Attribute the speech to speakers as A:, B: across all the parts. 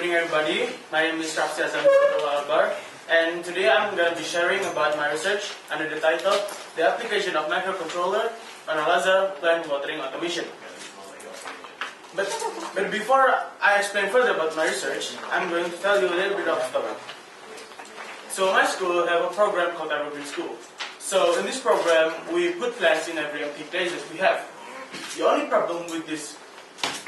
A: evening, everybody. My name is Rafzy and today I'm going to be sharing about my research under the title The Application of Microcontroller on a Laser Plant Watering Automation. But before I explain further about my research, I'm going to tell you a little bit of story. So my school have a program called Evergreen School. So in this program, we put plants in every empty places we have. The only problem with this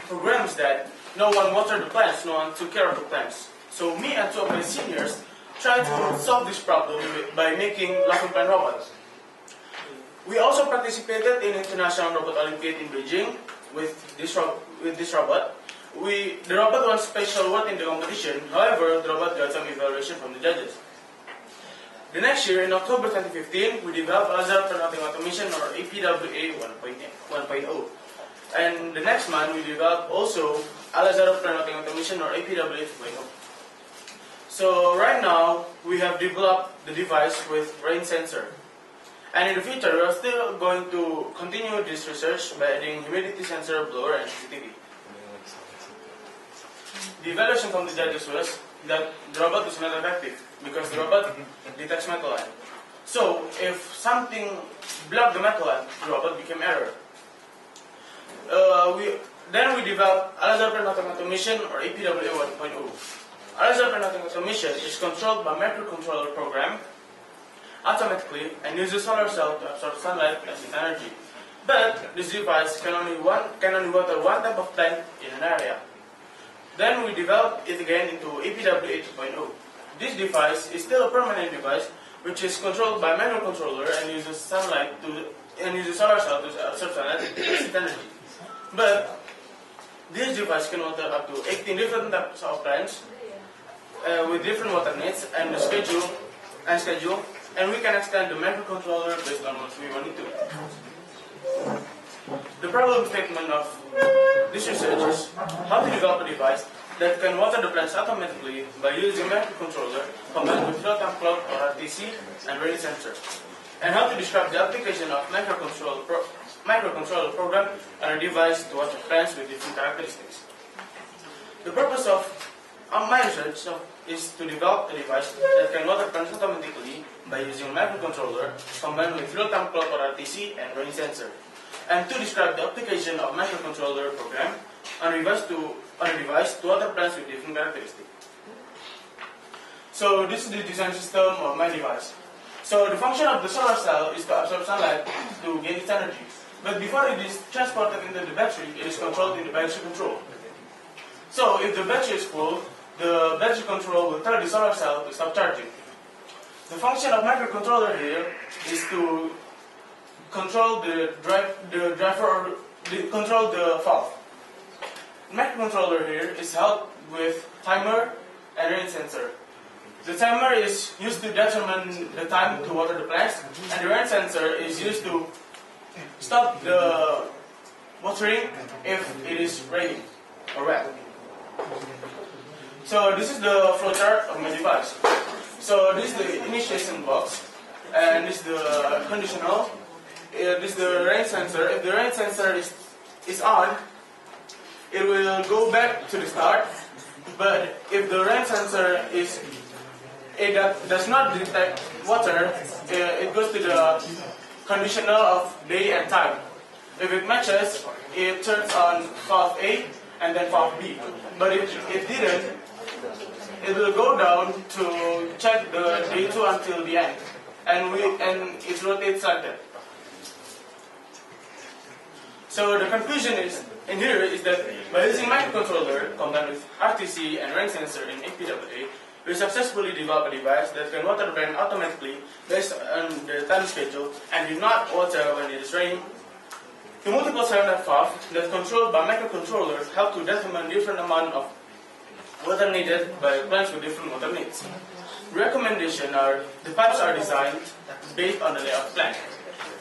A: program is that no one watered the plants, no one took care of the plants. So me and two of my seniors tried to solve this problem by making laughing plant robots. We also participated in International Robot Olympiad in Beijing with this robot. The robot won special award in the competition. However, the robot got some evaluation from the judges. The next year, in October 2015, we developed laser plant automation, or APWA 1.0. And the next month, we developed also laser plant automation, or APWA 2.0. So right now, we have developed the device with rain sensor. And in the future, we are still going to continue this research by adding humidity sensor, blower, and CCTV. The evaluation from the judges was that the robot is not effective because the robot detects metal line. So if something blocked the metal line, the robot became error. Then we developed laser plant automation, or APWA 1.0. Laser plant automation is controlled by microcontroller program automatically and uses solar cell to absorb sunlight as its energy. But this device can only water one type of plant in an area. Then we developed it again into APWA 2.0. This device is still a permanent device which is controlled by microcontroller and uses solar cell to absorb sunlight as its energy. But this device can water up to 18 different types of plants with different water needs and schedule, and we can extend the microcontroller based on what we want it to. The problem statement of this research is how to develop a device that can water the plants automatically by using microcontroller combined with real-time cloud, or RTC, and rain sensor, and how to describe the application of microcontroller program on a device to water plants with different characteristics. The purpose of my research is to develop a device that can water plants automatically by using a microcontroller combined with real-time clock, or RTC, and rain sensor, and to describe the application of microcontroller program on a device to water plants with different characteristics. So this is the design system of my device. So the function of the solar cell is to absorb sunlight to gain its energy. But before it is transported into the battery, it is controlled in the battery control. So if the battery is full, the battery control will tell the solar cell to stop charging. The function of microcontroller here is to control the valve. Microcontroller here is held with timer and rain sensor. The timer is used to determine the time to water the plants, and the rain sensor is used to stop the watering if it is raining or wet. So this is the flowchart of my device. So this is the initiation box, and this is the conditional. This is the rain sensor. If the rain sensor is on, it will go back to the start. But if the rain sensor does not detect water, it goes to the conditional of day and time. If it matches, it turns on valve A and then valve B. But if it didn't, it will go down to check the day 2 until the end, and it rotates like that. So the conclusion is that by using microcontroller combined with RTC and rain sensor in APWA, we successfully develop a device that can water the plant automatically based on the time schedule and do not water when it is raining. The multiple cylinder valve that controlled by microcontrollers help to determine different amount of water needed by plants with different water needs. Recommendation are the pipes are designed based on the layout of plant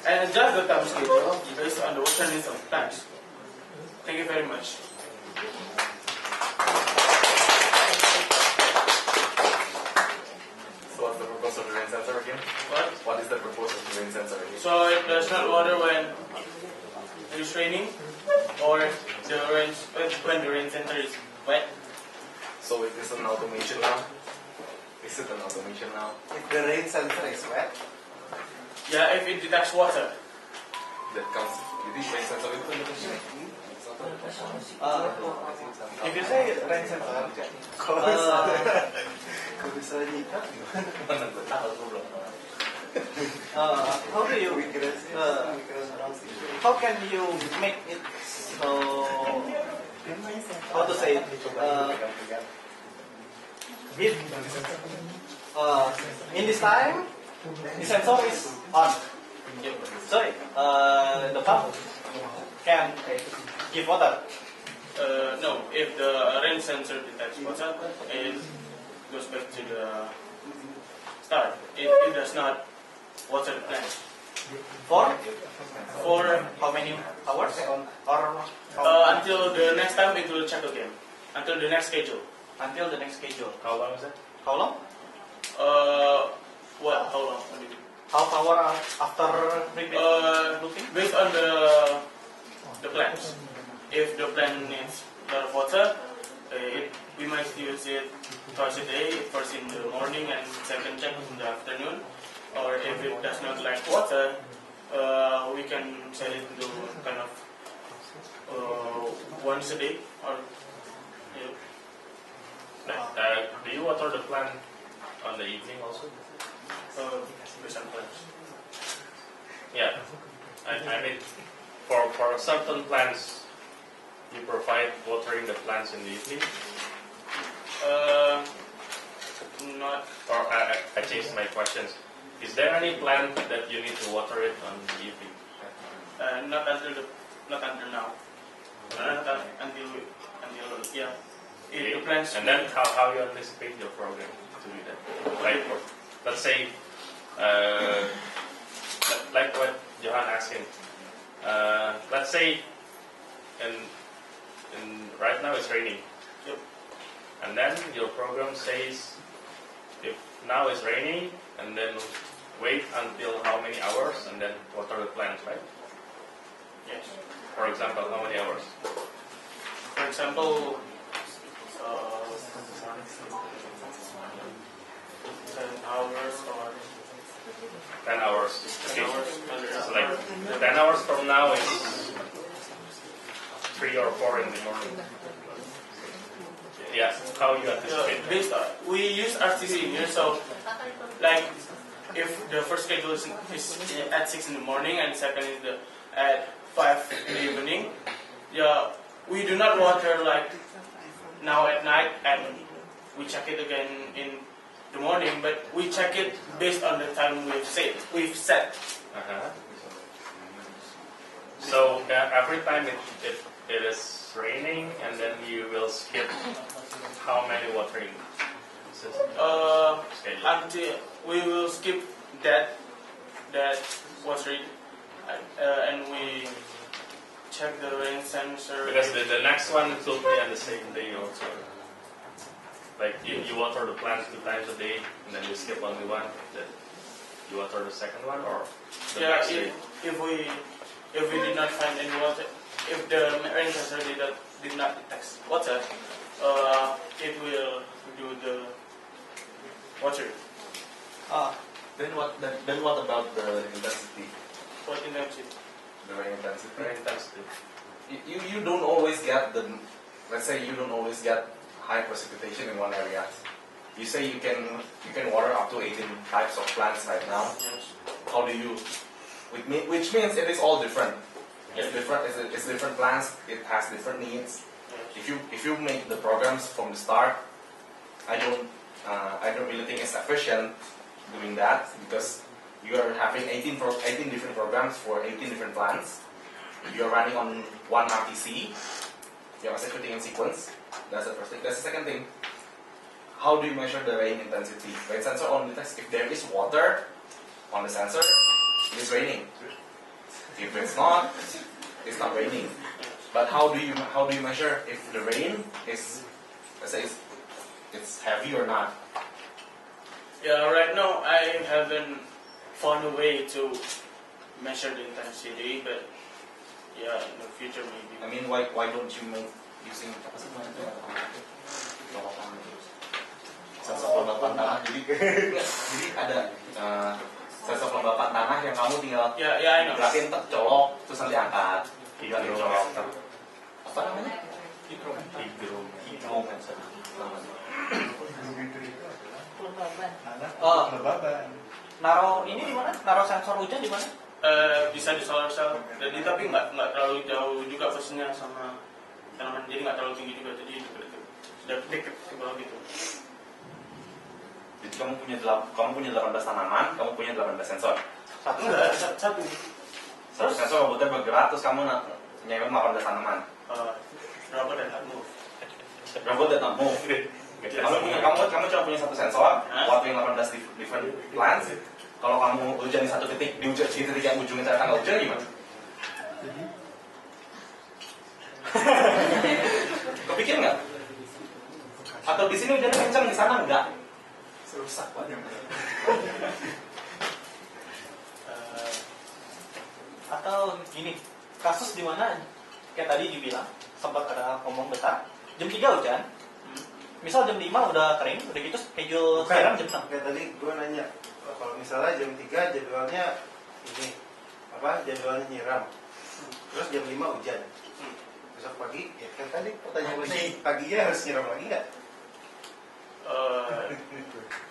A: and adjust the time schedule based on the water needs of plants. Thank you very much.
B: So what's the purpose of the rain sensor again? What is the purpose of the rain sensor again?
A: So it does not water when it is raining or when the rain sensor is wet.
B: So So it is an automation now? Is it an automation now?
C: If the rain sensor is wet,
A: Yeah, if it detects water.
B: That comes, jadi rain sensor itu
C: if you say rain sensor, kalau misalnya nyikat gimana? How do you? How can you make it so? How to say? If in this time the sensor is on, sorry, the pump can give water.
A: No, if the rain sensor detects water, it goes back to the start. It does not water the plant. For
C: How many hours? Or
A: until the next time it will check again. Until the next schedule.
C: until the next schedule.
B: How long is that?
C: How long?
A: What? How long?
C: Half hour after looking?
A: Based on the plants. If the plant needs a lot of water, we might use it twice a day, first in the morning and second check in the afternoon. Or if it does not like water, we can set it to kind of once a day or
D: Do you water the plant on the evening also?
A: based on plants.
D: Yeah. I mean, for certain plants, you provide watering the plants in the evening?
A: Not.
D: Or I changed my questions. Is there any plant that you need to water it on the evening?
A: Not until now. Until yeah.
D: Okay.
A: The plants.
D: And then how you anticipate your program to do that? Like, let's say, like what Johan asking. Let's say, right now it's raining.
A: Yep.
D: And then your program says, if now it's raining, and then wait until how many hours, and then water the plants, right?
A: Yes.
D: For example, how many hours?
A: For example, 10 hours or
D: 10 hours.
A: 10
D: Okay.
A: hours.
D: So like 10 hours from now is 3 or 4 in the morning. Yeah, how you anticipate that?
A: We use RTC here, so like if the first schedule is at 6 in the morning and second is at 5 in the evening, yeah, we do not water like now at night and we check it again in the morning, but we check it based on the time we've set.
D: So every time it is raining, and then you will skip how many watering schedule?
A: Until we will skip that watering and we check the rain sensor.
D: Because the next one will be on the same day also. Like you water the plants 2 times a day, and then you skip only one. Then you water the second one, or the
A: Yeah,
D: next day.
A: if we did not find any water, if the rain sensor did not detect water, it will do the water.
B: Then what about the intensity?
A: What intensity?
B: The rain intensity?
D: Rain intensity.
B: You don't always get let's say you don't always get high precipitation in one area. You say you can water up to 18 types of plants right now.
A: Yes.
B: How do you? Which means it is all different.
A: Yes.
B: It's different plants. It has different needs.
A: Yes.
B: If you make the programs from the start, I don't really think it's efficient doing that, because you are having 18 different programs for 18 different plants. You are running on one RTC. You are executing in sequence. That's the first thing. That's the second thing. How do you measure the rain intensity? Rain sensor only detects if there is water on the sensor, it's raining. If it's not raining. But how do you measure if the rain is, let's say, it's heavy or not?
A: Yeah, right now I haven't found a way to measure the intensity, but yeah, in the future maybe.
B: I mean, why don't you make using Jadi ada sensor kelembapan tanah yang kamu tinggal
A: Yeah, I know.
B: gerakin, colok, terus nanti angkat. Gerakin, colok. Apa namanya? Hidrometer.
C: Naro ini di mana? Naro sensor hujan di mana?
A: Bisa di solar cell, jadi tapi nggak terlalu jauh juga posisinya sama tanaman, jadi nggak terlalu tinggi juga, jadi deket ke bawah gitu.
B: Jadi kamu punya 18 tanaman, kamu punya 18 sensor.
A: Enggak, satu.
B: Satu sensor robotnya bergerak, terus kamu nyewet 18 tanaman.
A: Berapa dan nggak move?
B: Robot dan not move. Kamu cuma punya satu sensor, watering 18 different plants. Kalau kamu hujan di satu titik, di titik yang ujungnya ternyata nggak hujan gimana? Kepikir nggak? Atau di sini hujannya kencang, di sana nggak? Rusak banyak.
C: Atau gini, kasus di mana kayak tadi dibilang sempat ada ngomong besar, jam 3 hujan, misal jam 5 udah kering, udah gitu schedule siaran jam 6.
E: Kayak tadi gue nanya, kalau misalnya jam 3 jadwalnya ini jadwalnya nyiram, terus jam 5 hujan, besok pagi ya kan tadi pertanyaan gue paginya harus nyiram lagi nggak?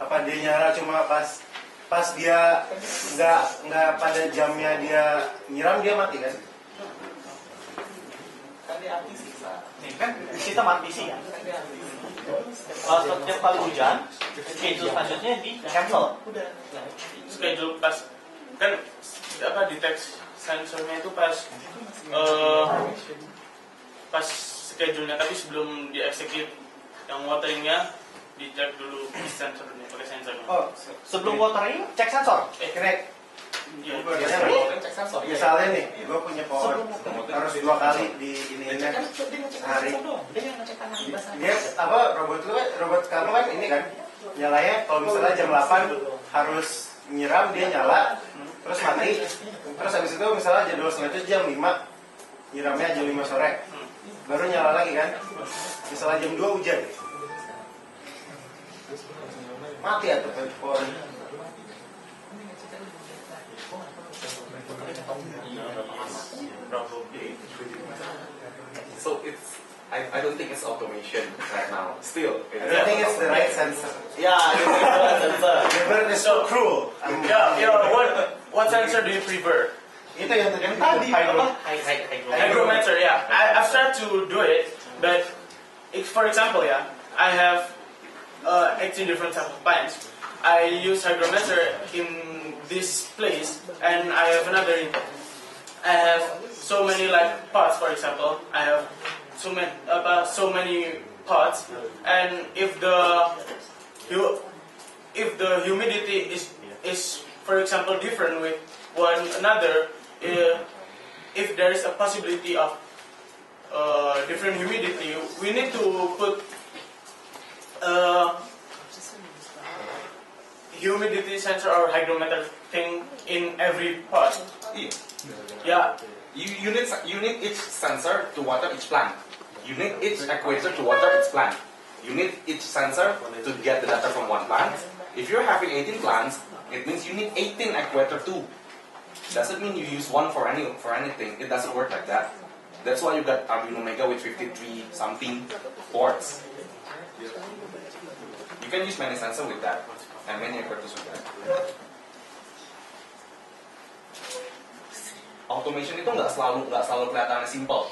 E: Apa dia nyara cuma pas dia nggak pada jamnya dia nyiram dia mati kan?
B: Tadi api sih.
C: Nih kan kita mati sih kan. Setiap kali hujan, schedule selanjutnya di cancel.
A: Schedule pas kan detect sensornya itu pas schedule-nya, tapi sebelum di execute yang wateringnya dicek dulu sensornya, pakai sensornya.
E: Oh,
C: Sebelum watering, cek sensor.
E: correct.
A: Iya.
B: Cek sensor.
E: Misalnya nih, gue punya pohon harus 2 kali di ini sehari. Dia robot kamu kan ini kan nyalanya kalau misalnya jam 8 harus nyiram dia nyala terus mati, terus habis itu misalnya jadwal selanjutnya jam 5 nyiramnya jam 5 sore baru nyala lagi kan, misalnya jam 2 hujan mati atau pohon.
B: So I don't think it's automation right now. Still,
E: I don't think it's the right sensor.
C: Ya, itu sensor.
E: The bird is so cruel.
A: What sensor do you prefer?
E: Itu yang tadi
A: Hygrometer, yeah. I've tried to do it, but for example, I have 18 different types of plants. I use hygrometer in this place, and I have another. I have so many pots, for example. I have so many pots, and if the humidity is for example different with one another, if there is a possibility of different humidity, we need to put humidity sensor or hygrometer thing in every pot. Yeah.
B: You need each sensor to water each plant. You need each actuator to water each plant. You need each sensor to get the data from one plant. If you're having 18 plants, it means you need 18 actuator too. Doesn't mean you use one for anything. It doesn't work like that. That's why you got Arduino Mega with 53 something ports. You can use many sensors with that and many actuators with that. Automation itu nggak selalu kelihatannya simple.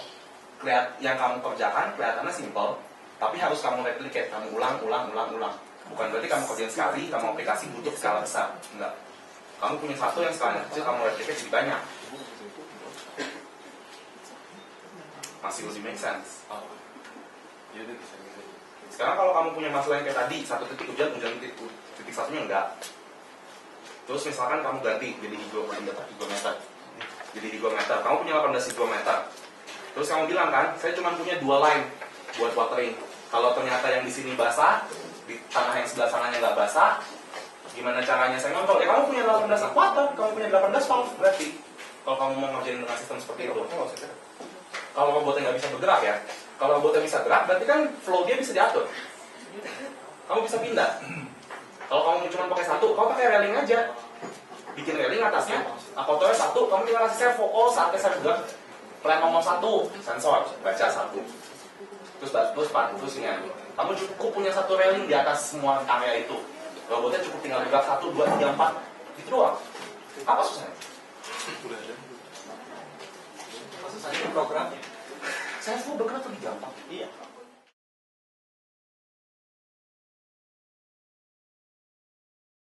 B: Yang kamu kerjakan kelihatannya simple, tapi harus kamu replicate, kamu ulang. Bukan berarti kamu kerjain sekali, kamu aplikasi butuh skala besar. Enggak. Kamu punya satu yang skalanya kecil, kamu replicate jadi banyak. Masih lebih make sense. Sekarang kalau kamu punya masalah yang kayak tadi, satu titik hujan titik satunya enggak. Terus misalkan kamu ganti jadi hygrometer. Jadi hygrometer, kamu punya 18 hygrometer. Terus kamu bilang kan, saya cuma punya 2 line buat watering. Kalau ternyata yang di sini basah, di tanah yang sebelah sananya nggak basah, gimana caranya saya ngontrol? Ya kamu punya 18 akuator, kamu punya 18 valve berarti. Kalau kamu mau ngerjain dengan sistem seperti itu, kalau robotnya nggak bisa bergerak ya, kalau robotnya bisa gerak, berarti kan flow dia bisa diatur. Kamu bisa pindah. Kalau kamu cuma pakai satu, kamu pakai railing aja. Bikin railing atasnya, fotonya satu, kamu tinggal kasih servo. Oh, saatnya saya bilang, plan ngomong satu, sensor, baca satu. Terus ini kamu cukup punya satu railing di atas semua kamera itu. Robotnya cukup tinggal gerak 1, 2, 3, 4. Itu doang. Apa susahnya?
C: Maksud saya programnya.
B: Servo bergerak lebih gampang.
C: Iya.